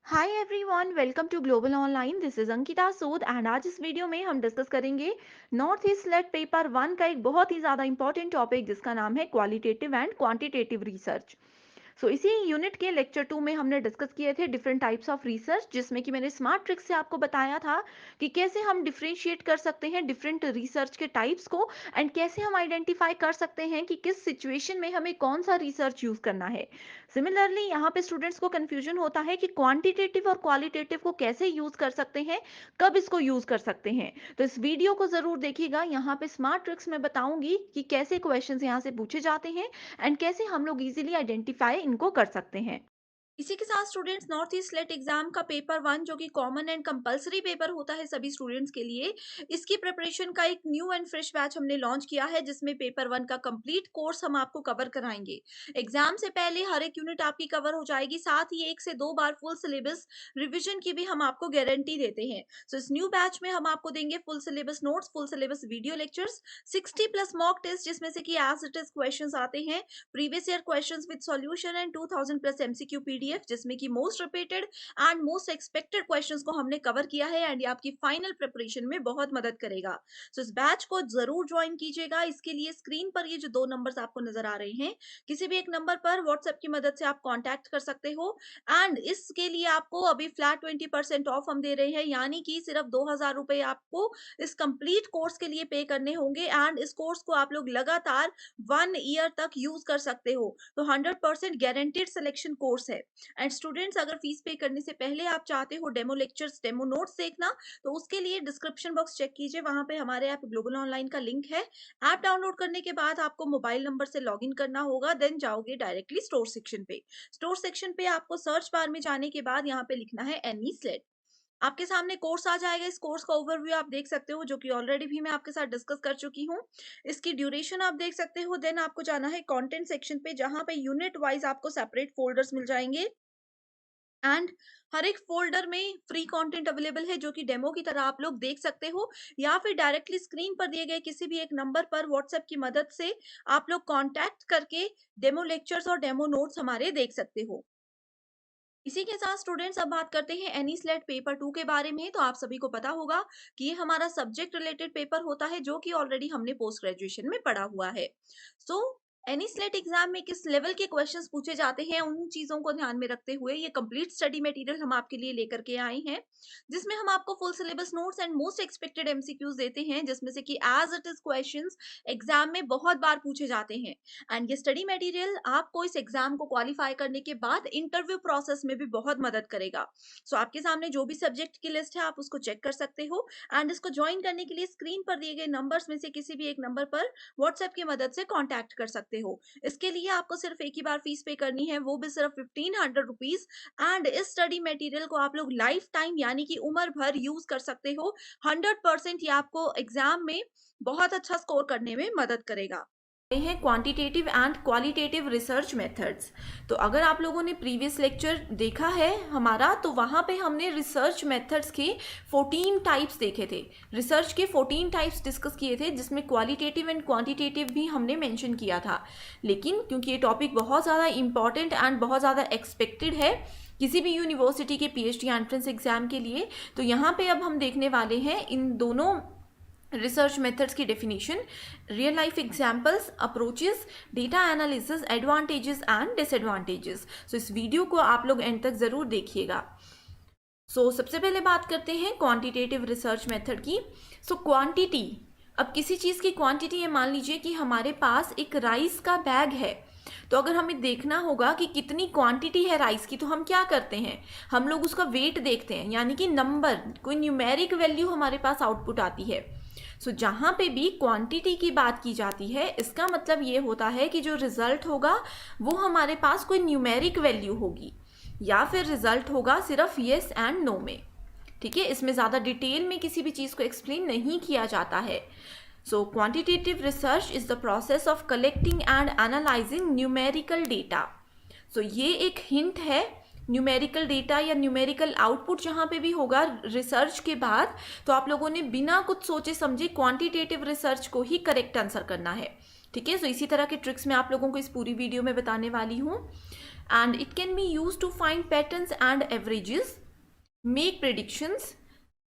Hi everyone, welcome to global online. This is Ankita Sood and आज इस video में हम डिस्कस करेंगे North East LET paper one का एक बहुत ही ज़्यादा इंपॉर्टेंट टॉपिक जिसका नाम है क्वालिटेटिव एंड क्वांटिटेटिव रिसर्च। इसी यूनिट के लेक्चर टू में हमने डिस्कस किए थे डिफरेंट टाइप्स ऑफ रिसर्च, जिसमें कि मैंने स्मार्ट ट्रिक्स से आपको बताया था कि कैसे हम डिफरेंशिएट कर सकते हैं डिफरेंट रिसर्च के टाइप्स को एंड कैसे हम आइडेंटिफाई कर सकते हैं कि किस सिचुएशन में हमें कौन सा रिसर्च यूज करना है। सिमिलरली यहाँ पे स्टूडेंट्स को कंफ्यूजन होता है कि क्वांटिटेटिव और क्वालिटेटिव को कैसे यूज कर सकते हैं, कब इसको यूज कर सकते हैं। तो इस वीडियो को जरूर देखिएगा। यहाँ पे स्मार्ट ट्रिक्स मैं बताऊंगी कि कैसे क्वेश्चंस यहाँ से पूछे जाते हैं एंड कैसे हम लोग इजीली आइडेंटिफाई इनको कर सकते हैं। इसी के साथ students, North East LET exam का पेपर वन जो कि कॉमन एंड कंपलसरी पेपर होता है सभी स्टूडेंट्स के लिए, इसकी प्रिपरेशन का एक न्यू एंड फ्रेश बैच हमने लॉन्च किया है जिसमें पेपर वन का कंप्लीट कोर्स हम आपको कवर कराएंगे। एग्जाम से पहले हर एक यूनिट आपकी कवर हो जाएगी, साथ ही 1 से 2 बार फुल सिलेबस रिविजन की भी हम आपको गारंटी देते हैं। इस न्यू बैच में हम आपको देंगे full syllabus notes, full syllabus video lectures, 60+ mock test जिसमें से कि एज इट इज क्वेश्चन आते हैं, previous year questions with solution and 2000+ MCQ PDF जिसमें कि most repeated and most expected questions को हमने कवर किया है एंड ये आपकी फाइनल प्रिपरेशन में बहुत मदद करेगा। इस बैच को जरूर ज्वाइन कीजिएगा। इसके लिए स्क्रीन पर ये जो 2 नंबर्स आपको नजर आ रहे हैं, किसी भी एक नंबर पर व्हाट्सएप की मदद से आप कांटेक्ट कर सकते हो एंड इसके लिए आपको अभी फ्लैट 20% ऑफ हम दे रहे हैं, यानी कि सिर्फ 2000 रुपए आपको इस कंप्लीट कोर्स के लिए पे करने होंगे एंड इस कोर्स को आप लोग लगातार 1 ईयर तक यूज कर सकते हो। तो 100% गारंटेड सिलेक्शन कोर्स है। एंड स्टूडेंट्स, अगर फीस पे करने से पहले आप चाहते हो डेमो लेक्चर्स, डेमो नोट्स देखना, तो उसके लिए डिस्क्रिप्शन बॉक्स चेक कीजिए, वहां पे हमारे ऐप ग्लोबल ऑनलाइन का लिंक है। ऐप डाउनलोड करने के बाद आपको मोबाइल नंबर से लॉगिन करना होगा, देन जाओगे डायरेक्टली स्टोर सेक्शन पे। स्टोर सेक्शन पे आपको सर्च बार में जाने के बाद यहाँ पे लिखना है एनी स्लेट। आपके सामने कोर्स आ जाएगा। इस कोर्स का ओवरव्यू आप देख सकते हो, जो कि ऑलरेडी भी मैं आपके साथ डिस्कस कर चुकी हूँ। इसकी ड्यूरेशन आप देख सकते हो। देन आपको जाना है कंटेंट सेक्शन पे, जहां पे यूनिट वाइज आपको सेपरेट फोल्डर्स मिल जाएंगे एंड हर एक फोल्डर में फ्री कंटेंट अवेलेबल है, जो कि डेमो की तरह आप लोग देख सकते हो, या फिर डायरेक्टली स्क्रीन पर दिए गए किसी भी एक नंबर पर व्हाट्सएप की मदद से आप लोग कांटेक्ट करके डेमो लेक्चर्स और डेमो नोट्स हमारे देख सकते हो। इसी के साथ स्टूडेंट्स, अब बात करते हैं एनी स्लेट पेपर टू के बारे में। तो आप सभी को पता होगा कि ये हमारा सब्जेक्ट रिलेटेड पेपर होता है, जो कि ऑलरेडी हमने पोस्ट ग्रेजुएशन में पढ़ा हुआ है। सो एनी स्लेट एग्जाम में किस लेवल के क्वेश्चंस पूछे जाते हैं, उन चीजों को ध्यान में रखते हुए ये कंप्लीट स्टडी मटेरियल हम आपके लिए लेकर के आए हैं, जिसमें हम आपको full syllabus notes and most expected MCQs देते हैं, जिसमें से कि as it is questions exam में बहुत बार पूछे जाते हैं। एंड ये स्टडी मटेरियल आपको इस एग्जाम को क्वालिफाई करने के बाद इंटरव्यू प्रोसेस में भी बहुत मदद करेगा। आपके सामने जो भी सब्जेक्ट की लिस्ट है आप उसको चेक कर सकते हो एंड इसको ज्वाइन करने के लिए स्क्रीन पर दिए गए नंबर्स में से किसी भी एक नंबर पर व्हाट्सएप की मदद से कॉन्टैक्ट कर सकते हो। इसके लिए आपको सिर्फ एक ही बार फीस पे करनी है, वो भी सिर्फ 1500 रुपीज। एंड इस स्टडी मटेरियल को आप लोग लाइफ टाइम यानी कि उम्र भर यूज कर सकते हो। 100% ये आपको एग्जाम में बहुत अच्छा स्कोर करने में मदद करेगा। हैं quantitative and qualitative research methods. तो अगर आप लोगों ने प्रीवियस लेक्चर देखा है हमारा, तो वहाँ पे हमने रिसर्च मेथड्स के 14 टाइप्स देखे थे। रिसर्च के 14 टाइप्स डिस्कस किए थे, जिसमें क्वालिटेटिव एंड क्वांटिटेटिव भी हमने मेंशन किया था। लेकिन क्योंकि ये टॉपिक बहुत ज़्यादा इंपॉर्टेंट एंड बहुत ज़्यादा एक्सपेक्टेड है किसी भी यूनिवर्सिटी के पीएचडी एंट्रेंस एग्जाम के लिए, तो यहाँ पे अब हम देखने वाले हैं इन दोनों रिसर्च मेथड्स की definition, real life examples, approaches, data analysis, advantages and disadvantages. इस वीडियो को आप लोग एंड तक ज़रूर देखिएगा। सबसे पहले बात करते हैं क्वांटिटेटिव रिसर्च मेथड की। क्वांटिटी, अब किसी चीज़ की क्वांटिटी है, मान लीजिए कि हमारे पास एक राइस का बैग है, तो अगर हमें देखना होगा कि कितनी क्वांटिटी है राइस की, तो हम क्या करते हैं, हम लोग उसका वेट देखते हैं, यानी कि नंबर, कोई न्यूमेरिक वैल्यू हमारे पास आउटपुट आती है। जहाँ पे भी क्वांटिटी की बात की जाती है, इसका मतलब ये होता है कि जो रिजल्ट होगा वो हमारे पास कोई न्यूमेरिक वैल्यू होगी, या फिर रिजल्ट होगा सिर्फ येस एंड नो में। ठीक है, इसमें ज़्यादा डिटेल में किसी भी चीज़ को एक्सप्लेन नहीं किया जाता है। Quantitative research is the process of collecting and analysing numerical data. ये एक हिंट है, न्यूमेरिकल डेटा या न्यूमेरिकल आउटपुट जहाँ पे भी होगा रिसर्च के बाद, तो आप लोगों ने बिना कुछ सोचे समझे क्वांटिटेटिव रिसर्च को ही करेक्ट आंसर करना है। ठीक है, इसी तरह के ट्रिक्स मैं आप लोगों को इस पूरी वीडियो में बताने वाली हूँ। and it can be used to find patterns and averages, make predictions,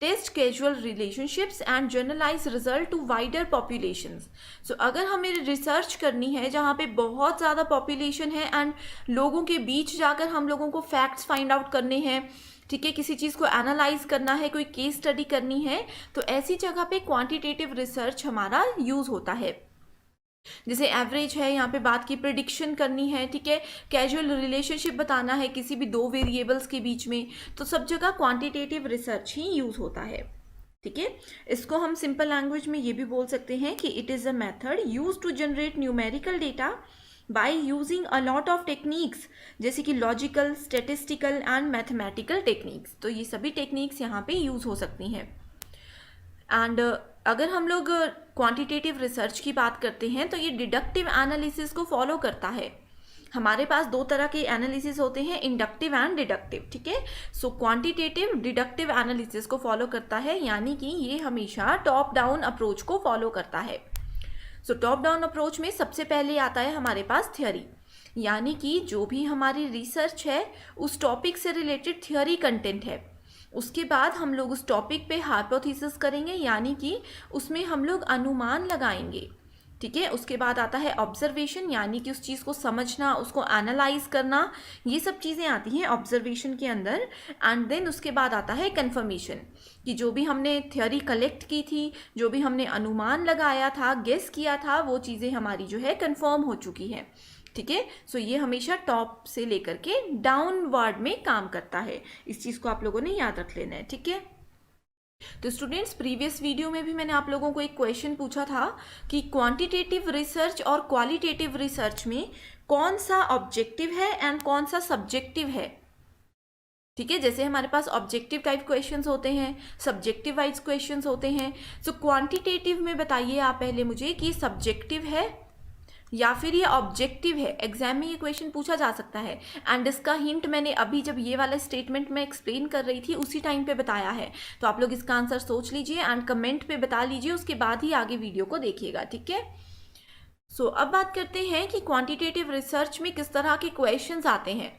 test causal relationships and generalize result to wider populations. So अगर हमें रिसर्च करनी है जहाँ पे बहुत ज़्यादा पॉपुलेशन है एंड लोगों के बीच जाकर हम लोगों को फैक्ट्स फाइंड आउट करने हैं, ठीक है, किसी चीज़ को एनालाइज करना है, कोई केस स्टडी करनी है, तो ऐसी जगह पे क्वांटिटेटिव रिसर्च हमारा यूज़ होता है. जैसे एवरेज है, यहाँ पे बात की प्रिडिक्शन करनी है, ठीक है, कैजुअल रिलेशनशिप बताना है किसी भी दो वेरिएबल्स के बीच में, तो सब जगह क्वांटिटेटिव रिसर्च ही यूज होता है. ठीक है, इसको हम सिंपल लैंग्वेज में ये भी बोल सकते हैं कि it is a method use to generate numerical data by using a lot of techniques, जैसे कि logical, statistical and mathematical techniques. तो ये सभी टेक्निक्स यहाँ पे यूज हो सकती हैं. एंड अगर हम लोग क्वांटिटेटिव रिसर्च की बात करते हैं तो ये डिडक्टिव एनालिसिस को फॉलो करता है. हमारे पास दो तरह के एनालिसिस होते हैं, इंडक्टिव एंड डिडक्टिव. ठीक है, सो क्वांटिटेटिव डिडक्टिव एनालिसिस को फॉलो करता है, यानी कि ये हमेशा टॉप डाउन अप्रोच को फॉलो करता है. सो टॉप डाउन अप्रोच में सबसे पहले आता है हमारे पास थ्योरी, यानी कि जो भी हमारी रिसर्च है उस टॉपिक से रिलेटेड थ्योरी कंटेंट है. उसके बाद हम लोग उस टॉपिक पे हाइपोथेसिस करेंगे, यानी कि उसमें हम लोग अनुमान लगाएंगे. ठीक है, उसके बाद आता है ऑब्जर्वेशन, यानी कि उस चीज़ को समझना, उसको एनालाइज करना, ये सब चीज़ें आती हैं ऑब्जर्वेशन के अंदर. एंड देन उसके बाद आता है कन्फर्मेशन, कि जो भी हमने थ्योरी कलेक्ट की थी, जो भी हमने अनुमान लगाया था, गेस किया था, वो चीज़ें हमारी जो है कन्फर्म हो चुकी हैं. ठीक है, सो ये हमेशा टॉप से लेकर के डाउनवर्ड में काम करता है. इस चीज़ को आप लोगों ने याद रख लेना है. ठीक है, तो स्टूडेंट्स, प्रीवियस वीडियो में भी मैंने आप लोगों को एक क्वेश्चन पूछा था कि क्वांटिटेटिव रिसर्च और क्वालिटेटिव रिसर्च में कौन सा ऑब्जेक्टिव है एंड कौन सा सब्जेक्टिव है. ठीक है, जैसे हमारे पास ऑब्जेक्टिव टाइप क्वेश्चंस होते हैं, सब्जेक्टिव वाइज क्वेश्चंस होते हैं. सो क्वांटिटेटिव में बताइए आप पहले मुझे कि सब्जेक्टिव है या फिर ये ऑब्जेक्टिव है. एग्जाम में ये क्वेश्चन पूछा जा सकता है. एंड इसका हिंट मैंने अभी जब ये वाला स्टेटमेंट मैं एक्सप्लेन कर रही थी उसी टाइम पे बताया है. तो आप लोग इसका आंसर सोच लीजिए एंड कमेंट पे बता लीजिए, उसके बाद ही आगे वीडियो को देखिएगा. ठीक है, सो अब बात करते हैं कि क्वांटिटेटिव रिसर्च में किस तरह के क्वेश्चंस आते हैं.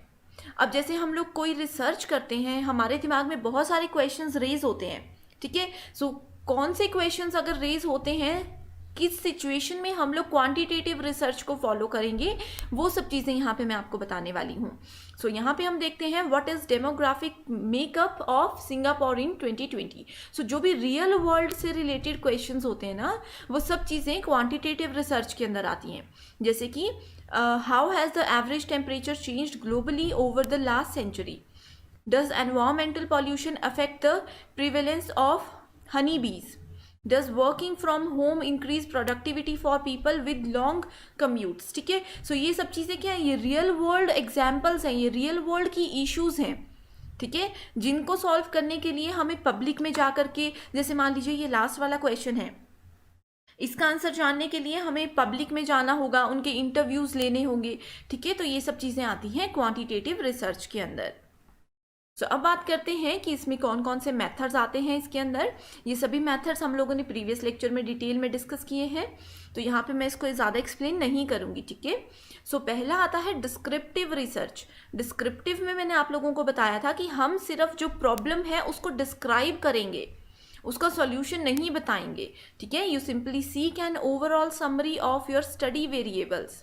अब जैसे हम लोग कोई रिसर्च करते हैं, हमारे दिमाग में बहुत सारे क्वेश्चंस रेज होते हैं. ठीक है, सो कौन से क्वेश्चंस अगर रेज होते हैं, किस सिचुएशन में हम लोग क्वांटिटेटिव रिसर्च को फॉलो करेंगे, वो सब चीज़ें यहाँ पे मैं आपको बताने वाली हूँ. सो यहाँ पे हम देखते हैं what is demographic makeup of Singapore in 2020. So जो भी रियल वर्ल्ड से रिलेटेड क्वेश्चंस होते हैं ना, वो सब चीज़ें क्वांटिटेटिव रिसर्च के अंदर आती हैं. जैसे कि how has the average temperature changed globally over the last century, does environmental pollution affect the prevalence of honey bees, Does working from home increase productivity for people with long commutes. ठीक है, सो ये सब चीज़ें क्या है, ये real world examples हैं, ये रियल वर्ल्ड की इश्यूज हैं. ठीक है, जिनको सॉल्व करने के लिए हमें पब्लिक में जा करके, जैसे मान लीजिए ये लास्ट वाला क्वेश्चन है, इसका आंसर जानने के लिए हमें पब्लिक में जाना होगा, उनके इंटरव्यूज लेने होंगे. ठीक है, तो ये सब चीज़ें आती हैं क्वांटिटेटिव रिसर्च के अंदर. सो अब बात करते हैं कि इसमें कौन कौन से मेथड्स आते हैं इसके अंदर. ये सभी मेथड्स हम लोगों ने प्रीवियस लेक्चर में डिटेल में डिस्कस किए हैं, तो यहाँ पे मैं इसको ज़्यादा एक्सप्लेन नहीं करूँगी. ठीक है, सो पहला आता है डिस्क्रिप्टिव रिसर्च. डिस्क्रिप्टिव में मैंने आप लोगों को बताया था कि हम सिर्फ जो प्रॉब्लम है उसको डिस्क्राइब करेंगे, उसका सॉल्यूशन नहीं बताएंगे. ठीक है, you simply seek an overall summary of your study variables.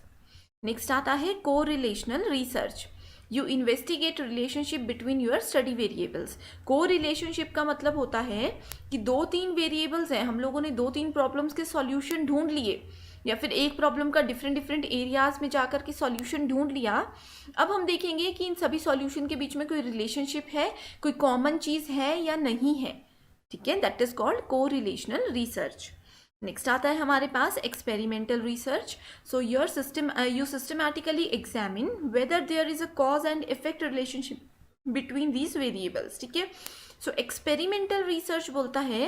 Next आता है correlational research. You investigate relationship between your study variables. को रिलेशनशिप का मतलब होता है कि 2-3 वेरिएबल्स हैं, हम लोगों ने 2-3 प्रॉब्लम्स के सॉल्यूशन ढूंढ लिए, या फिर एक प्रॉब्लम का डिफरेंट एरियाज में जाकर के सॉल्यूशन ढूंढ लिया. अब हम देखेंगे कि इन सभी सॉल्यूशन के बीच में कोई रिलेशनशिप है, कोई कॉमन चीज़ है या नहीं है. ठीक है, that is called correlational research. Next आता है हमारे पास experimental research. So your you systematically examine whether there is a cause and effect relationship between these variables. ठीक है, सो एक्सपेरिमेंटल रिसर्च बोलता है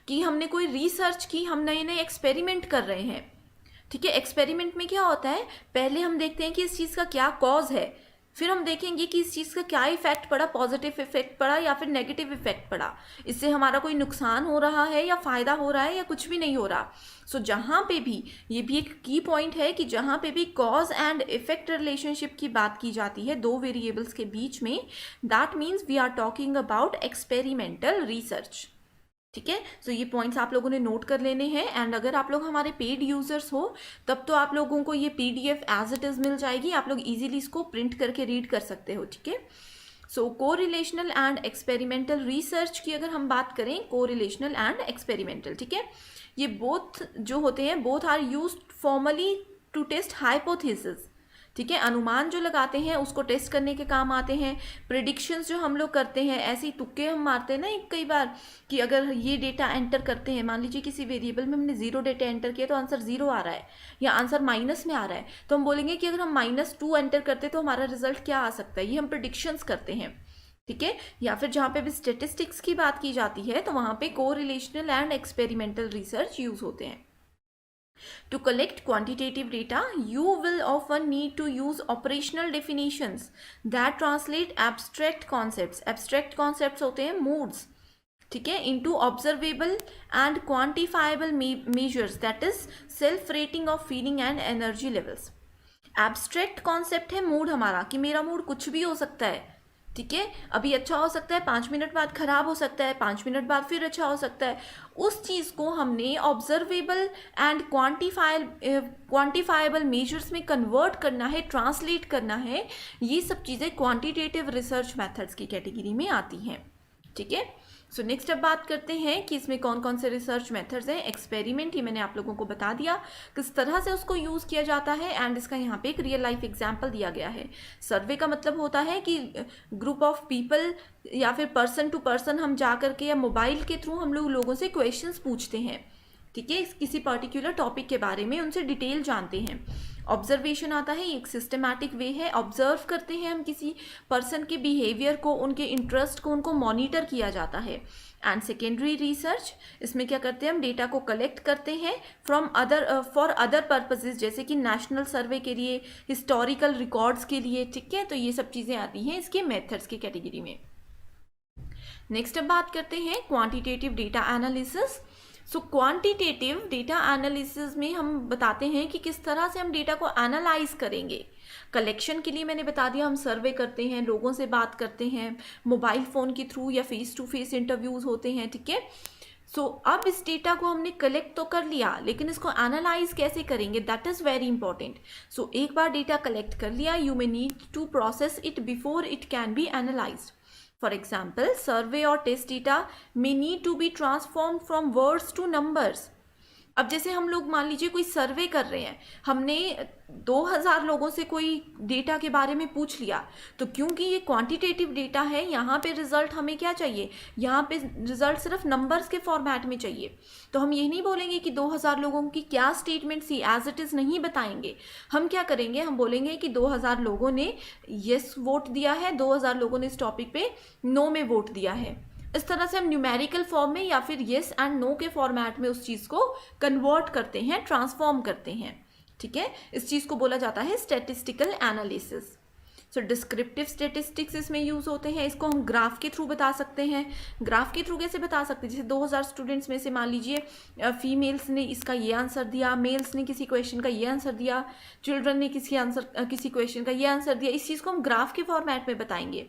कि हमने कोई रिसर्च की, हम नए नए एक्सपेरिमेंट कर रहे हैं. ठीक है, एक्सपेरिमेंट में क्या होता है, पहले हम देखते हैं कि इस चीज़ का क्या कॉज है, फिर हम देखेंगे कि इस चीज़ का क्या इफेक्ट पड़ा, पॉजिटिव इफेक्ट पड़ा या फिर नेगेटिव इफेक्ट पड़ा, इससे हमारा कोई नुकसान हो रहा है या फ़ायदा हो रहा है या कुछ भी नहीं हो रहा। सो जहाँ पे भी, ये भी एक की पॉइंट है कि जहाँ पे भी कॉज एंड इफेक्ट रिलेशनशिप की बात की जाती है दो वेरिएबल्स के बीच में, that means we are talking about experimental research. ठीक है, सो ये पॉइंट्स आप लोगों ने नोट कर लेने हैं। एंड अगर आप लोग हमारे पेड यूजर्स हो तब तो आप लोगों को ये पीडीएफ एज इट इज़ मिल जाएगी, आप लोग इजीली इसको प्रिंट करके रीड कर सकते हो। ठीक है, सो कोरिलेशनल एंड एक्सपेरिमेंटल रिसर्च की अगर हम बात करें, कोरिलेशनल एंड एक्सपेरिमेंटल, ठीक है, ये बोथ जो होते हैं, both are used formally to test hypothesis. ठीक है, अनुमान जो लगाते हैं उसको टेस्ट करने के काम आते हैं। प्रिडिक्शंस जो हम लोग करते हैं, ऐसे ही तुक्के हम मारते हैं ना कई बार कि अगर ये डेटा एंटर करते हैं, मान लीजिए किसी वेरिएबल में हमने 0 डेटा एंटर किया तो आंसर 0 आ रहा है या आंसर माइनस में आ रहा है, तो हम बोलेंगे कि अगर हम -2 एंटर करते तो हमारा रिजल्ट क्या आ सकता है। ये हम प्रिडिक्शंस करते हैं। ठीक है, या फिर जहाँ पे भी स्टेटिस्टिक्स की बात की जाती है तो वहाँ पे correlational and experimental research use होते हैं। To collect quantitative data, you will often need to use operational definitions that translate abstract concepts. Abstract concepts होते हैं moods, ठीक है, into observable and quantifiable measures, that is self rating of feeling and energy levels. Abstract concept है mood हमारा, कि मेरा mood कुछ भी हो सकता है। ठीक है, अभी अच्छा हो सकता है, 5 मिनट बाद खराब हो सकता है, 5 मिनट बाद फिर अच्छा हो सकता है। उस चीज़ को हमने ऑब्जर्वेबल एंड क्वांटिफाइबल मेजर्स में कन्वर्ट करना है, ट्रांसलेट करना है। ये सब चीज़ें क्वांटिटेटिव रिसर्च मेथड्स की कैटेगरी में आती हैं। ठीक है, सो नेक्स्ट अब बात करते हैं कि इसमें कौन कौन से रिसर्च मेथड्स हैं। एक्सपेरिमेंट, ये मैंने आप लोगों को बता दिया किस तरह से उसको यूज़ किया जाता है, एंड इसका यहाँ पे एक रियल लाइफ एग्जांपल दिया गया है। सर्वे का मतलब होता है कि ग्रुप ऑफ पीपल या फिर पर्सन टू पर्सन हम जा करके या मोबाइल के थ्रू हम लोगों से क्वेश्चंस पूछते हैं। ठीक है, किसी पर्टिकुलर टॉपिक के बारे में उनसे डिटेल जानते हैं। ऑब्जर्वेशन आता है, एक सिस्टमैटिक वे है, ऑब्जर्व करते हैं हम किसी पर्सन के बिहेवियर को, उनके इंटरेस्ट को, उनको मॉनिटर किया जाता है। एंड सेकेंडरी रिसर्च, इसमें क्या करते हैं हम, डेटा को कलेक्ट करते हैं फ्रॉम फॉर अदर पर्पसेस, जैसे कि नेशनल सर्वे के लिए, हिस्टोरिकल रिकॉर्ड्स के लिए। ठीक है, तो ये सब चीज़ें आती हैं इसके मेथड्स की कैटेगरी में। नेक्स्ट अब बात करते हैं क्वांटिटेटिव डेटा एनालिसिस। सो क्वांटिटेटिव डेटा एनालिसिस में हम बताते हैं कि किस तरह से हम डेटा को एनालाइज करेंगे। कलेक्शन के लिए मैंने बता दिया, हम सर्वे करते हैं, लोगों से बात करते हैं, मोबाइल फ़ोन के थ्रू या फेस टू फेस इंटरव्यूज़ होते हैं। ठीक है, सो अब इस डेटा को हमने कलेक्ट तो कर लिया, लेकिन इसको एनालाइज कैसे करेंगे, that is very important. So एक बार डेटा कलेक्ट कर लिया, you may need to process it before it can be analysed. For example, survey or test data may need to be transformed from words to numbers. अब जैसे हम लोग मान लीजिए कोई सर्वे कर रहे हैं, हमने 2000 लोगों से कोई डेटा के बारे में पूछ लिया, तो क्योंकि ये क्वांटिटेटिव डेटा है, यहाँ पे रिजल्ट हमें क्या चाहिए, यहाँ पे रिजल्ट सिर्फ नंबर्स के फॉर्मेट में चाहिए। तो हम ये नहीं बोलेंगे कि 2000 लोगों की क्या स्टेटमेंट थी, एज इट इज़ नहीं बताएंगे। हम क्या करेंगे, हम बोलेंगे कि 2000 लोगों ने येस वोट दिया है, 2000 लोगों ने इस टॉपिक पे नो में वोट दिया है। इस तरह से हम न्यूमेरिकल फॉर्म में या फिर येस एंड नो के फॉर्मेट में उस चीज़ को कन्वर्ट करते हैं, ट्रांसफॉर्म करते हैं। ठीक है, इस चीज़ को बोला जाता है स्टैटिस्टिकल एनालिसिस। सो डिस्क्रिप्टिव स्टैटिस्टिक्स इसमें यूज़ होते हैं, इसको हम ग्राफ के थ्रू बता सकते हैं। ग्राफ के थ्रू कैसे बता सकते हैं, जैसे 2000 स्टूडेंट्स में से मान लीजिए फीमेल्स ने इसका ये आंसर दिया, मेल्स ने किसी क्वेश्चन का ये आंसर दिया, चिल्ड्रन ने किसी क्वेश्चन का ये आंसर दिया। इस चीज़ को हम ग्राफ के फॉर्मेट में बताएंगे।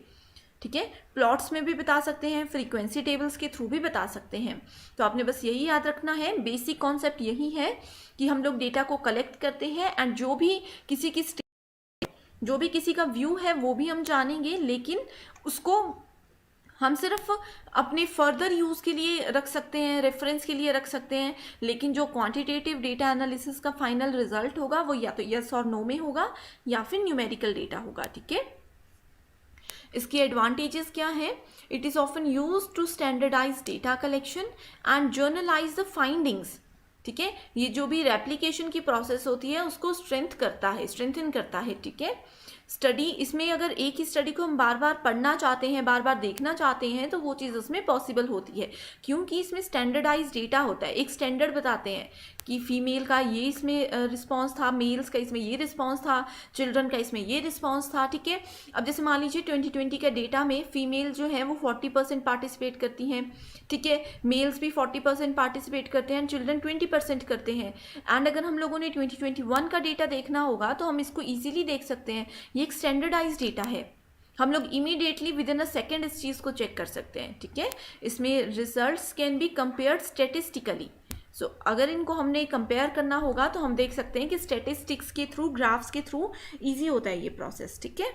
ठीक है, प्लॉट्स में भी बता सकते हैं, फ्रीक्वेंसी टेबल्स के थ्रू भी बता सकते हैं। तो आपने बस यही याद रखना है, बेसिक कॉन्सेप्ट यही है कि हम लोग डेटा को कलेक्ट करते हैं, एंड जो भी किसी का व्यू है वो भी हम जानेंगे, लेकिन उसको हम सिर्फ अपने फर्दर यूज़ के लिए रख सकते हैं, रेफरेंस के लिए रख सकते हैं, लेकिन जो क्वांटिटेटिव डेटा एनालिसिस का फाइनल रिजल्ट होगा वो या तो यस और नो में होगा या फिर न्यूमेरिकल डेटा होगा। ठीक है, इसकी एडवांटेजेस क्या है, it is often use to standardise data collection and generalise the findings. ठीक है, ये जो भी रेप्लिकेशन की प्रोसेस होती है उसको स्ट्रेंथन करता है। ठीक है, स्टडी, इसमें अगर एक ही स्टडी को हम बार बार पढ़ना चाहते हैं, बार बार देखना चाहते हैं, तो वो चीज़ उसमें पॉसिबल होती है, क्योंकि इसमें स्टैंडर्डाइज डेटा होता है। एक स्टैंडर्ड बताते हैं कि फीमेल का ये इसमें रिस्पॉन्स था, मेल्स का इसमें ये रिस्पॉन्स था, चिल्ड्रन का इसमें ये रिस्पॉन्स था, ठीक है। अब जैसे मान लीजिए 2020 का डेटा में फीमेल जो है वो 40% पार्टिसिपेट करती हैं, ठीक है, मेल्स भी 40% पार्टिसिपेट करते हैं एंड चिल्ड्रन 20% करते हैं। एंड अगर हम लोगों ने 2021 का डेटा देखना होगा तो हम इसको ईजिली देख सकते हैं, ये एक स्टैंडर्डाइज डेटा है, हम लोग immediately with in a second इस चीज़ को चेक कर सकते हैं, ठीक है। इसमें results can be compared statistically. So अगर इनको हमने कंपेयर करना होगा तो हम देख सकते हैं कि स्टेटिस्टिक्स के थ्रू, ग्राफ्स के थ्रू ईजी होता है ये प्रोसेस, ठीक है।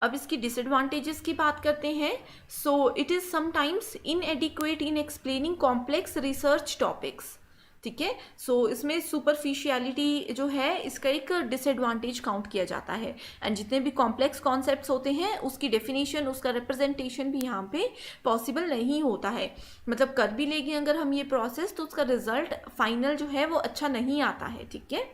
अब इसकी डिसएडवांटेजेस की बात करते हैं। So it is sometimes इनएडिक्वेट in explaining complex research topics, ठीक है। सो इसमें सुपरफिशियलिटी जो है इसका एक डिसएडवांटेज काउंट किया जाता है एंड जितने भी कॉम्प्लेक्स कॉन्सेप्ट्स होते हैं उसकी डेफिनेशन, उसका रिप्रेजेंटेशन भी यहाँ पे पॉसिबल नहीं होता है। मतलब कर भी लेंगे अगर हम ये प्रोसेस तो उसका रिजल्ट फाइनल जो है वो अच्छा नहीं आता है, ठीक है।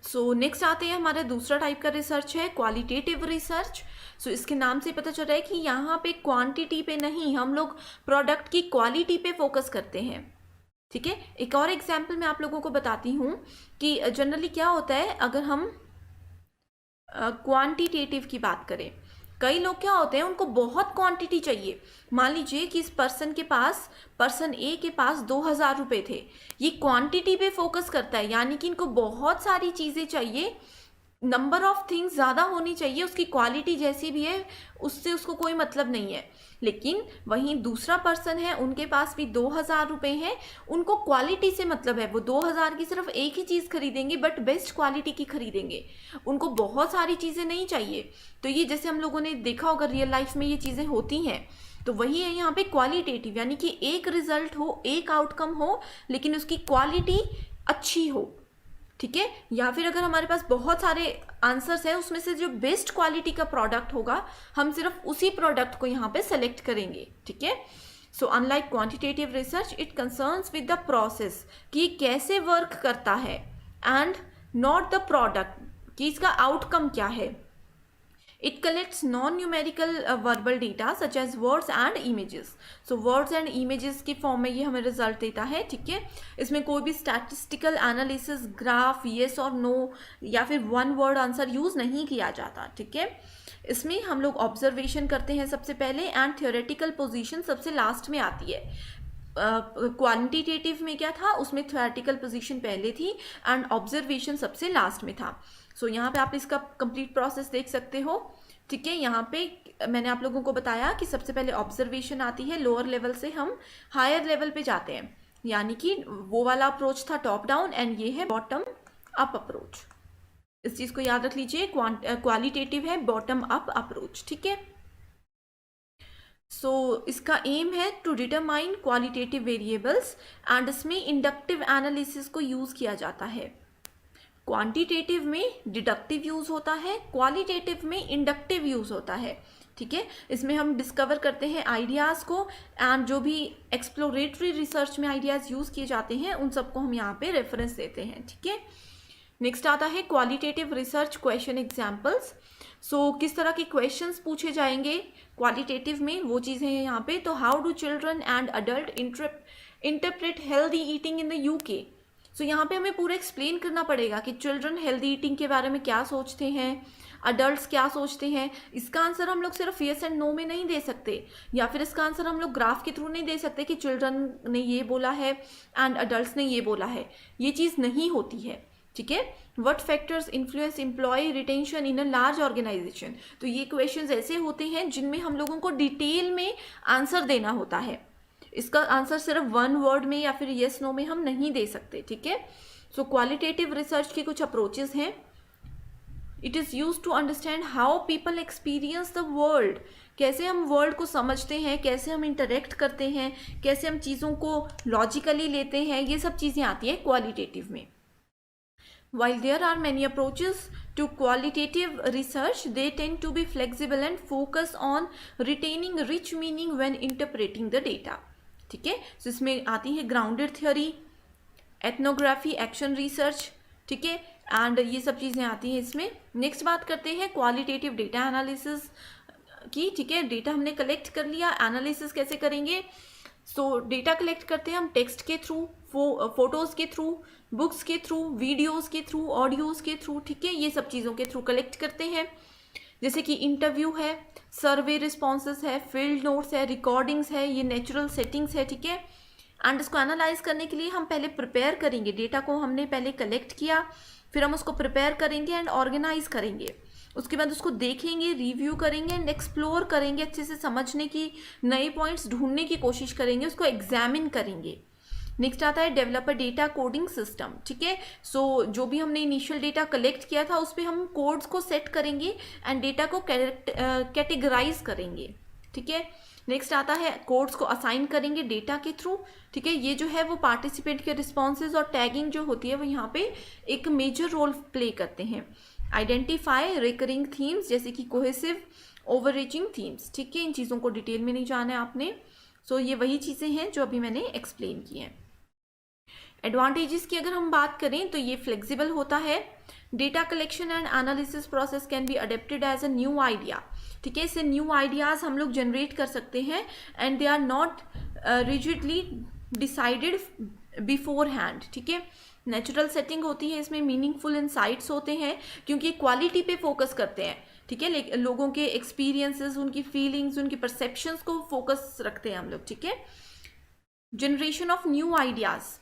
सो नेक्स्ट आते हैं, हमारा दूसरा टाइप का रिसर्च है क्वालिटेटिव रिसर्च। सो इसके नाम से पता चल रहा है कि यहाँ पे क्वांटिटी पे नहीं, हम लोग प्रोडक्ट की क्वालिटी पे फोकस करते हैं, ठीक है। एक और एग्जाम्पल मैं आप लोगों को बताती हूँ कि जनरली क्या होता है अगर हम क्वांटिटेटिव की बात करें, कई लोग क्या होते हैं उनको बहुत क्वांटिटी चाहिए। मान लीजिए कि इस पर्सन के पास, पर्सन ए के पास 2000 रुपये थे, ये क्वांटिटी पे फोकस करता है, यानी कि इनको बहुत सारी चीज़ें चाहिए, नंबर ऑफ थिंग्स ज़्यादा होनी चाहिए, उसकी क्वालिटी जैसी भी है उससे उसको कोई मतलब नहीं है। लेकिन वहीं दूसरा पर्सन है, उनके पास भी 2000 रुपये हैं, उनको क्वालिटी से मतलब है, वो 2000 की सिर्फ एक ही चीज़ खरीदेंगे बट बेस्ट क्वालिटी की खरीदेंगे, उनको बहुत सारी चीज़ें नहीं चाहिए। तो ये जैसे हम लोगों ने देखा होगा रियल लाइफ में ये चीज़ें होती हैं, तो वही है यहाँ पे क्वालिटेटिव, यानी कि एक रिजल्ट हो, एक आउटकम हो लेकिन उसकी क्वालिटी अच्छी हो, ठीक है। या फिर अगर हमारे पास बहुत सारे आंसर्स हैं उसमें से जो बेस्ट क्वालिटी का प्रोडक्ट होगा हम सिर्फ उसी प्रोडक्ट को यहाँ पे सेलेक्ट करेंगे, ठीक है। So unlike quantitative research it concerns with the process कि कैसे वर्क करता है एंड नॉट द प्रोडक्ट कि इसका आउटकम क्या है। It collects non-numerical verbal data such as words and images. So words and images की फॉर्म में ये हमें रिजल्ट देता है, ठीक है। इसमें कोई भी स्टैटिस्टिकल एनालिसिस, ग्राफ, येस और नो या फिर वन वर्ड आंसर यूज़ नहीं किया जाता, ठीक है। इसमें हम लोग ऑब्जर्वेशन करते हैं सबसे पहले एंड थियोरेटिकल पोजीशन सबसे लास्ट में आती है। क्वांटिटेटिव में क्या था, उसमें थियोरेटिकल पोजीशन पहले थी एंड ऑब्जर्वेशन सबसे लास्ट में था। सो यहाँ पे आप इसका कंप्लीट प्रोसेस देख सकते हो, ठीक है। यहाँ पे मैंने आप लोगों को बताया कि सबसे पहले ऑब्जर्वेशन आती है, लोअर लेवल से हम हायर लेवल पे जाते हैं, यानी कि वो वाला अप्रोच था टॉप डाउन एंड ये है बॉटम अप अप्रोच। इस चीज़ को याद रख लीजिए, क्वालिटेटिव है बॉटम अप अप्रोच, ठीक है। सो इसका एम है to determine qualitative variables and इसमें इंडक्टिव एनालिसिस को यूज़ किया जाता है। क्वांटिटेटिव में डिडक्टिव यूज़ होता है, क्वालिटेटिव में इंडक्टिव यूज़ होता है, ठीक है। इसमें हम डिस्कवर करते हैं आइडियाज़ को एंड जो भी एक्सप्लोरेटरी रिसर्च में आइडियाज़ यूज़ किए जाते हैं उन सबको हम यहाँ पे रेफरेंस देते हैं, ठीक है। नेक्स्ट आता है क्वालिटेटिव रिसर्च क्वेश्चन एग्जाम्पल्स। सो किस तरह के क्वेश्चंस पूछे जाएंगे क्वालिटेटिव में, वो चीज़ें हैं यहाँ पे। तो how do children and adult interpret healthy eating in the UK. So यहाँ पे हमें पूरा एक्सप्लेन करना पड़ेगा कि चिल्ड्रन हेल्दी ईटिंग के बारे में क्या सोचते हैं, अडल्ट्स क्या सोचते हैं। इसका आंसर हम लोग सिर्फ येस एंड नो में नहीं दे सकते, या फिर इसका आंसर हम लोग ग्राफ के थ्रू नहीं दे सकते कि चिल्ड्रन ने ये बोला है एंड अडल्ट्स ने ये बोला है, ये चीज़ नहीं होती है, ठीक है। What factors influence employee retention in a large organisation. तो ये क्वेश्चंस ऐसे होते हैं जिनमें हम लोगों को डिटेल में आंसर देना होता है, इसका आंसर सिर्फ वन वर्ड में या फिर येस नो में हम नहीं दे सकते, ठीक है। सो क्वालिटेटिव रिसर्च के कुछ अप्रोचेस हैं। It is use to understand how people experience the world, कैसे हम वर्ल्ड को समझते हैं, कैसे हम इंटरेक्ट करते हैं, कैसे हम चीज़ों को लॉजिकली लेते हैं, ये सब चीज़ें आती हैं क्वालिटेटिव में। While there are many approaches to qualitative research, they tend to be flexible and focus on retaining rich meaning when interpreting the data, ठीक है। तो इसमें आती है grounded theory, ethnography, action research, ठीक है, एंड ये सब चीज़ें आती हैं इसमें। नेक्स्ट बात करते हैं क्वालिटेटिव डेटा एनालिसिस की, ठीक है। डेटा हमने कलेक्ट कर लिया, एनालिसिस कैसे करेंगे। सो डेटा कलेक्ट करते हैं हम टेक्स्ट के थ्रू, फोटोज़ के थ्रू, बुक्स के थ्रू, वीडियोज़ के थ्रू, ऑडियोज़ के थ्रू, ठीक है, ये सब चीज़ों के थ्रू कलेक्ट करते हैं। जैसे कि इंटरव्यू है, सर्वे रिस्पॉन्सेस है, फील्ड नोट्स है, रिकॉर्डिंग्स है, ये नेचुरल सेटिंग्स है, ठीक है। एंड इसको एनालाइज करने के लिए हम पहले प्रिपेयर करेंगे, डेटा को हमने पहले कलेक्ट किया, फिर हम उसको प्रिपेयर करेंगे एंड ऑर्गेनाइज करेंगे, उसके बाद उसको देखेंगे, रिव्यू करेंगे एंड एक्सप्लोर करेंगे, अच्छे से समझने की, नए पॉइंट्स ढूंढने की कोशिश करेंगे, उसको एग्जामिन करेंगे। नेक्स्ट आता है डेवलपर डेटा कोडिंग सिस्टम, ठीक है। सो जो भी हमने इनिशियल डेटा कलेक्ट किया था उस पर हम कोड्स को सेट करेंगे एंड डेटा को कैटेगराइज करेंगे, ठीक है। नेक्स्ट आता है कोड्स को असाइन करेंगे डेटा के थ्रू, ठीक है। ये जो है वो पार्टिसिपेंट के रिस्पॉन्सेज और टैगिंग जो होती है वो यहाँ पे एक मेजर रोल प्ले करते हैं। आइडेंटिफाई रिकरिंग थीम्स, जैसे कि कोहेसिव, ओवररीचिंग थीम्स, ठीक है। इन चीज़ों को डिटेल में नहीं जाना है आपने। सो ये वही चीज़ें हैं जो अभी मैंने एक्सप्लेन की हैं। एडवांटेजेस की अगर हम बात करें तो ये फ्लेक्सिबल होता है। Data collection and analysis process can be adapted as a new idea, ठीक है। इससे न्यू आइडियाज हम लोग जनरेट कर सकते हैं and they are not rigidly decided beforehand, ठीक है। नेचुरल सेटिंग होती है, इसमें मीनिंगफुल इंसाइट्स होते हैं क्योंकि क्वालिटी पे फोकस करते हैं, ठीक है। लोगों के एक्सपीरियंसेस, उनकी फीलिंग्स, उनकी परसेप्शंस को फोकस रखते हैं हम लोग, ठीक है। Generation of new ideas.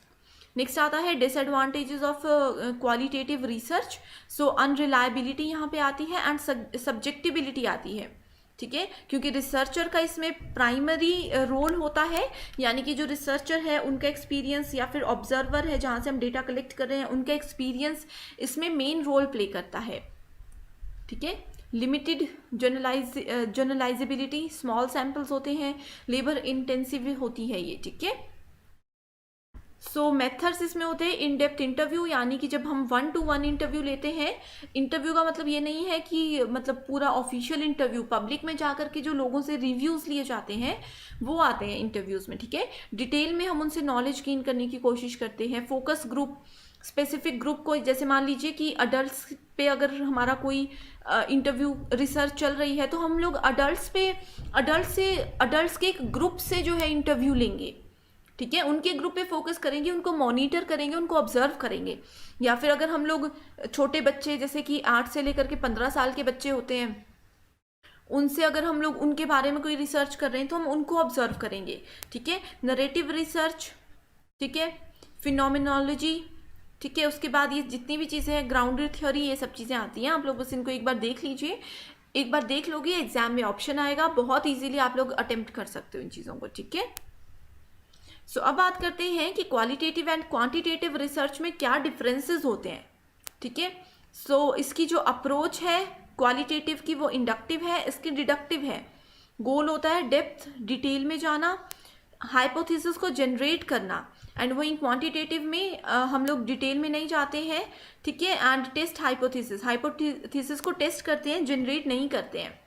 Next आता है डिसएडवांटेजेस ऑफ क्वालिटेटिव रिसर्च। सो अनरिलायबिलिटी यहाँ पे आती है एंड सब्जेक्टिबिलिटी आती है, ठीक है, क्योंकि रिसर्चर का इसमें प्राइमरी रोल होता है, यानी कि जो रिसर्चर है उनका एक्सपीरियंस या फिर ऑब्जर्वर है जहाँ से हम डेटा कलेक्ट कर रहे हैं उनका एक्सपीरियंस इसमें मेन रोल प्ले करता है, ठीक है। लिमिटेड जनरलाइजेबिलिटी, स्मॉल सैम्पल्स होते हैं, लेबर इंटेंसिव होती है ये, ठीक है। सो मेथड्स इसमें होते हैं इन डेप्थ इंटरव्यू, यानी कि जब हम 1-to-1 इंटरव्यू लेते हैं, इंटरव्यू का मतलब ये नहीं है कि मतलब पूरा ऑफिशियल इंटरव्यू, पब्लिक में जाकर के जो लोगों से रिव्यूज़ लिए जाते हैं वो आते हैं इंटरव्यूज़ में, ठीक है। डिटेल में हम उनसे नॉलेज गेन करने की कोशिश करते हैं। फोकस ग्रुप, स्पेसिफिक ग्रुप को, जैसे मान लीजिए कि अडल्ट्स पे अगर हमारा कोई इंटरव्यू रिसर्च चल रही है तो हम लोग अडल्ट्स के एक ग्रुप से जो है इंटरव्यू लेंगे, ठीक है। उनके ग्रुप पे फोकस करेंगे, उनको मॉनिटर करेंगे, उनको ऑब्जर्व करेंगे। या फिर अगर हम लोग छोटे बच्चे, जैसे कि 8 से लेकर के 15 साल के बच्चे होते हैं, उनसे अगर हम लोग उनके बारे में कोई रिसर्च कर रहे हैं तो हम उनको ऑब्जर्व करेंगे, ठीक है। नरेटिव रिसर्च, ठीक है, फिनोमिनोलॉजी, ठीक है। उसके बाद ये जितनी भी चीज़ें हैं, ग्राउंडेड थ्योरी, ये सब चीज़ें आती हैं। आप लोग बस इनको एक बार देख लीजिए, एक बार देख लोगे एग्जाम में ऑप्शन आएगा, बहुत ईजिली आप लोग अटेम्प्ट कर सकते हो इन चीज़ों को, ठीक है। सो अब बात करते हैं कि क्वालिटेटिव एंड क्वांटिटेटिव रिसर्च में क्या डिफरेंसेस होते हैं, ठीक है। सो इसकी जो अप्रोच है क्वालिटेटिव की वो इंडक्टिव है, इसकी डिडक्टिव है। गोल होता है डेप्थ, डिटेल में जाना, हाइपोथेसिस को जनरेट करना, एंड वही क्वांटिटेटिव में हम लोग डिटेल में नहीं जाते हैं, ठीक है। एंड टेस्ट हाइपोथेसिस को टेस्ट करते हैं, जनरेट नहीं करते हैं,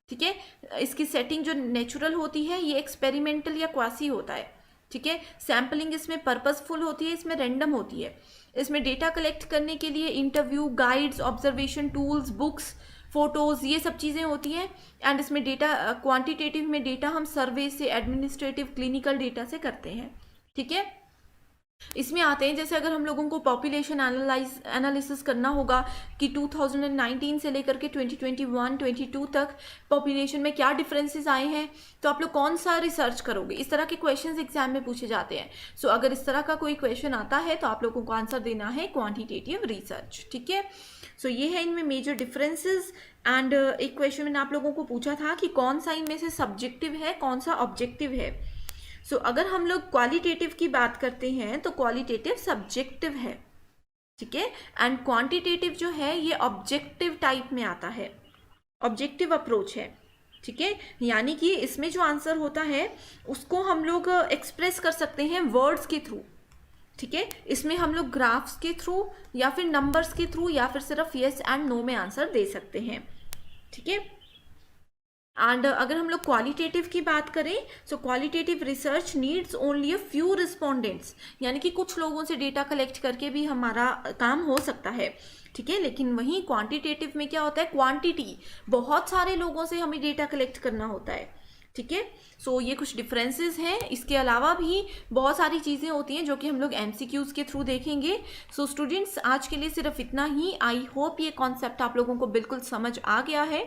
ठीक है। इसकी सेटिंग जो नेचुरल होती है ये एक्सपेरिमेंटल या क्वासी होता है, ठीक है। सैम्पलिंग इसमें पर्पसफुल होती है, इसमें रैंडम होती है। इसमें डेटा कलेक्ट करने के लिए interview, guides, observation tools, books, photos, ये सब चीज़ें होती हैं। एंड इसमें डेटा क्वांटिटेटिव में डेटा हम सर्वे से, एडमिनिस्ट्रेटिव, क्लिनिकल डेटा से करते हैं, ठीक है। इसमें आते हैं जैसे अगर हम लोगों को पॉपुलेशन एनालिसिस करना होगा कि 2019 से लेकर के 2021-22 तक पॉपुलेशन में क्या डिफरेंसेस आए हैं, तो आप लोग कौन सा रिसर्च करोगे। इस तरह के क्वेश्चंस एग्जाम में पूछे जाते हैं। सो अगर इस तरह का कोई क्वेश्चन आता है तो आप लोगों को आंसर देना है क्वांटिटेटिव रिसर्च, ठीक है। सो ये है इनमें मेजर डिफरेंसेस। एंड एक क्वेश्चन मैंने आप लोगों को पूछा था कि कौन सा इनमें से सब्जेक्टिव है, कौन सा ऑब्जेक्टिव है। सो अगर हम लोग क्वालिटेटिव की बात करते हैं तो क्वालिटेटिव सब्जेक्टिव है, ठीक है। एंड क्वांटिटेटिव जो है ये ऑब्जेक्टिव टाइप में आता है, ऑब्जेक्टिव अप्रोच है, ठीक है। यानी कि इसमें जो आंसर होता है उसको हम लोग एक्सप्रेस कर सकते हैं वर्ड्स के थ्रू, ठीक है। इसमें हम लोग ग्राफ्स के थ्रू या फिर नंबर्स के थ्रू या फिर सिर्फ येस एंड नो में आंसर दे सकते हैं, ठीक है। एंड अगर हम लोग क्वालिटेटिव की बात करें so qualitative research needs only a few respondents, यानी कि कुछ लोगों से डेटा कलेक्ट करके भी हमारा काम हो सकता है, ठीक है। लेकिन वहीं क्वांटिटेटिव में क्या होता है, क्वांटिटी, बहुत सारे लोगों से हमें डेटा कलेक्ट करना होता है, ठीक है। सो ये कुछ डिफरेंसेस हैं। इसके अलावा भी बहुत सारी चीज़ें होती हैं जो कि हम लोग एमसीक्यूज़ के थ्रू देखेंगे। सो स्टूडेंट्स, आज के लिए सिर्फ इतना ही। आई होप ये कॉन्सेप्ट आप लोगों को बिल्कुल समझ आ गया है।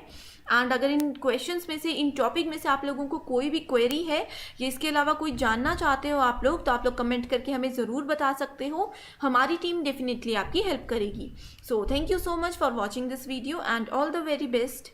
एंड अगर इन क्वेश्चंस में से, इन टॉपिक में से आप लोगों को कोई भी क्वेरी है या इसके अलावा कोई जानना चाहते हो आप लोग, तो आप लोग कमेंट करके हमें ज़रूर बता सकते हो। हमारी टीम डेफिनेटली आपकी हेल्प करेगी। So thank you so much for watching this video and all the very best.